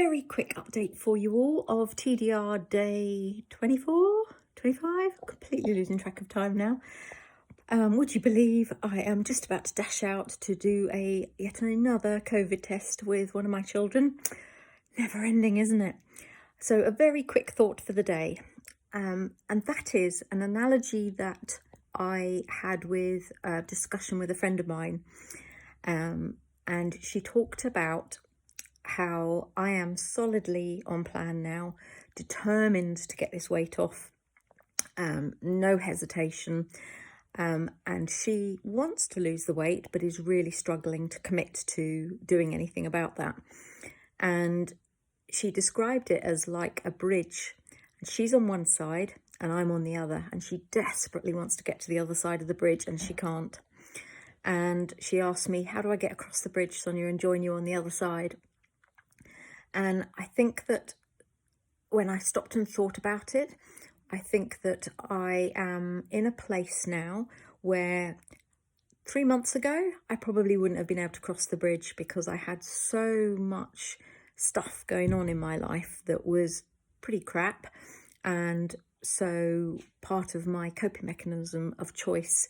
very quick update for you all of TDR day 24, 25, completely losing track of time now. Would you believe I am just about to dash out to do yet another COVID test with one of my children? Never ending, isn't it? So a very quick thought for the day. And that is an analogy that I had with a discussion with a friend of mine. And she talked about how I am solidly on plan now, determined to get this weight off, no hesitation. And she wants to lose the weight, but is really struggling to commit to doing anything about that. And she described it as like a bridge. And she's on one side and I'm on the other. And she desperately wants to get to the other side of the bridge and she can't. And she asked me, how do I get across the bridge, Sonia, and join you on the other side? And I think that when I stopped and thought about it, I think that I am in a place now where 3 months ago, I probably wouldn't have been able to cross the bridge because I had so much stuff going on in my life that was pretty crap. And so part of my coping mechanism of choice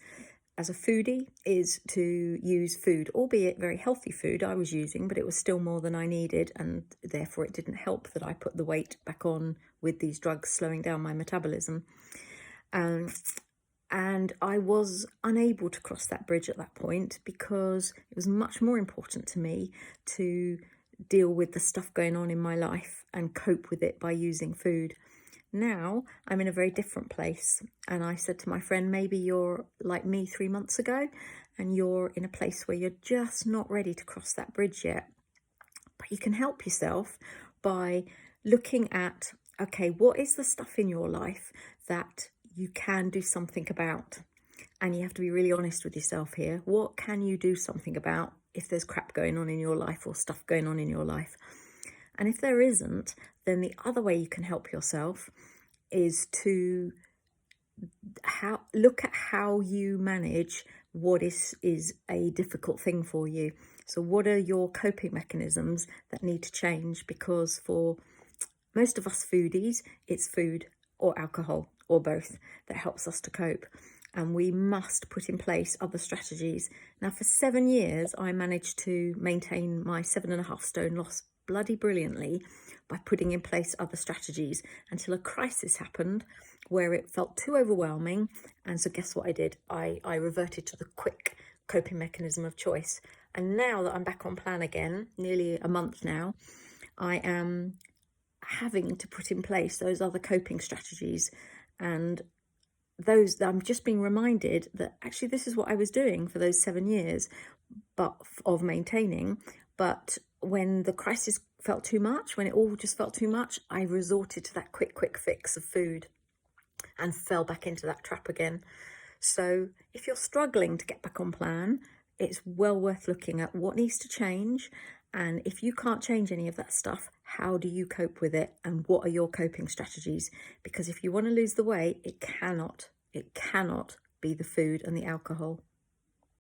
as a foodie is to use food, albeit very healthy food I was using, but it was still more than I needed. And therefore it didn't help that I put the weight back on with these drugs slowing down my metabolism. And I was unable to cross that bridge at that point because it was much more important to me to deal with the stuff going on in my life and cope with it by using food. Now I'm in a very different place, and I said to my friend, maybe you're like me 3 months ago and you're in a place where you're just not ready to cross that bridge yet. But you can help yourself by looking at, okay, what is the stuff in your life that you can do something about? And you have to be really honest with yourself here. What can you do something about if there's crap going on in your life or stuff going on in your life? And if there isn't, then the other way you can help yourself is to look at how you manage what is a difficult thing for you. So what are your coping mechanisms that need to change? Because for most of us foodies, it's food or alcohol or both that helps us to cope. And we must put in place other strategies. Now, for 7 years, I managed to maintain my 7.5 stone loss bloody brilliantly by putting in place other strategies until a crisis happened where it felt too overwhelming. And so guess what I did? I reverted to the quick coping mechanism of choice. And now that I'm back on plan again, nearly a month now, I am having to put in place those other coping strategies. And those, I'm just being reminded that actually this is what I was doing for those 7 years, but of maintaining. But when the crisis felt too much, when it all just felt too much, I resorted to that quick fix of food and fell back into that trap again. So if you're struggling to get back on plan, it's well worth looking at what needs to change. And if you can't change any of that stuff, how do you cope with it? And what are your coping strategies? Because if you want to lose the weight, it cannot be the food and the alcohol.